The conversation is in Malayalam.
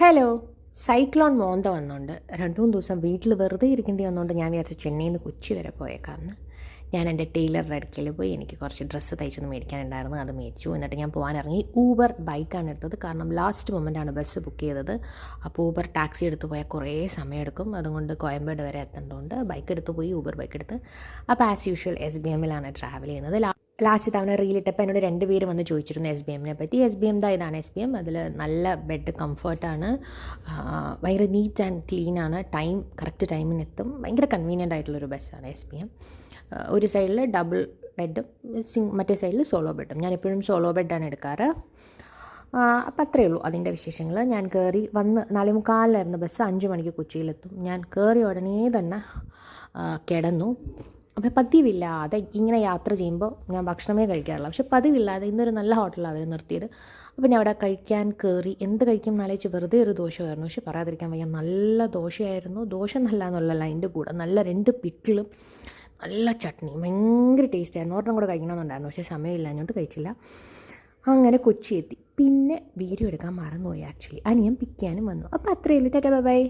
ഹലോ. സൈക്ലോൺ മോന്ത വന്നുകൊണ്ട് 2-3 ദിവസം വീട്ടിൽ വെറുതെ ഇരിക്കേണ്ടി വന്നുകൊണ്ട് ഞാൻ വിചാരിച്ചു ചെന്നൈയിൽ നിന്ന് കൊച്ചി വരെ പോയേക്കാമെന്ന്. ഞാൻ എൻ്റെ ടൈലറുടെ അടുക്കൽ പോയി എനിക്ക് കുറച്ച് ഡ്രസ്സ് തയ്ച്ചൊന്ന് മേടിക്കാനുണ്ടായിരുന്നു. അത് മേടിച്ചു. എന്നിട്ട് ഞാൻ പോകാനിറങ്ങി. ഊബർ ബൈക്കാണ് എടുത്തത്. കാരണം ലാസ്റ്റ് മൊമെൻ്റാണ് ബസ് ബുക്ക് ചെയ്തത്. അപ്പോൾ ഊബർ ടാക്സി എടുത്ത് പോയാൽ കുറേ സമയമെടുക്കും. അതുകൊണ്ട് കോയമ്പേട് വരെ എത്തേണ്ടതുകൊണ്ട് ബൈക്ക് എടുത്ത് പോയി. ഊബർ ബൈക്ക് എടുത്ത്. അപ്പോൾ ആസ് യൂഷ്വൽ SBM ട്രാവൽ ചെയ്യുന്നത്. ലാസ്റ്റ് തവണ റീലിട്ടപ്പോൾ എന്നോട് 2 പേര് വന്ന് ചോദിച്ചിരുന്നു SBM പറ്റി. SBM ഇതാണ് SBM. അതിൽ നല്ല ബെഡ് കംഫർട്ടാണ്, ഭയങ്കര നീറ്റ് ആൻഡ് ക്ലീനാണ്, കറക്റ്റ് ടൈമിന് എത്തും. ഭയങ്കര കൺവീനിയൻ്റ് ആയിട്ടുള്ളൊരു ബസ്സാണ് SBM. ഒരു സൈഡിൽ ഡബിൾ ബെഡും മറ്റേ സൈഡിൽ സോളോ ബെഡും. ഞാൻ എപ്പോഴും സോളോ ബെഡാണ് എടുക്കാറ്. അപ്പം അത്രയേ ഉള്ളൂ അതിൻ്റെ വിശേഷങ്ങൾ. ഞാൻ കയറി 4:45 ബസ് 5 മണിക്ക് കൊച്ചിയിലെത്തും. ഞാൻ കയറി ഉടനെ തന്നെ കിടന്നു. അപ്പോൾ പതിവില്ലാതെ ഇങ്ങനെ യാത്ര ചെയ്യുമ്പോൾ ഞാൻ ഭക്ഷണമേ കഴിക്കാറില്ല. പക്ഷെ പതിവില്ലാതെ ഇന്നൊരു നല്ല ഹോട്ടലാണ് അവർ നിർത്തിയത്. അപ്പോൾ ഞാൻ അവിടെ കഴിക്കാൻ കയറി. എന്ത് കഴിക്കും എന്നാലോചിച്ച് വെറുതെ ഒരു ദോശമായിരുന്നു. പക്ഷെ പറയാതിരിക്കാൻ വയ്യ, നല്ല ദോശയായിരുന്നു. ദോശ നല്ല എന്നുള്ളതല്ല, അതിൻ്റെ കൂടെ നല്ല 2 പിക്കിളും നല്ല ചട്നിയും ഭയങ്കര ടേസ്റ്റായിരുന്നു. ഒരെണ്ണം കൂടെ കഴിക്കണമെന്നുണ്ടായിരുന്നു, പക്ഷേ സമയമില്ല, അങ്ങോട്ട് കഴിച്ചില്ല. അങ്ങനെ കൊച്ചി എത്തി. പിന്നെ വീഡിയോ എടുക്കാൻ മറന്നുപോയി. ആക്ച്വലി അനിയൻ പിക്കാനും വന്നു. അപ്പോൾ അത്രയേ ഉള്ളൂ. Tata bye bye.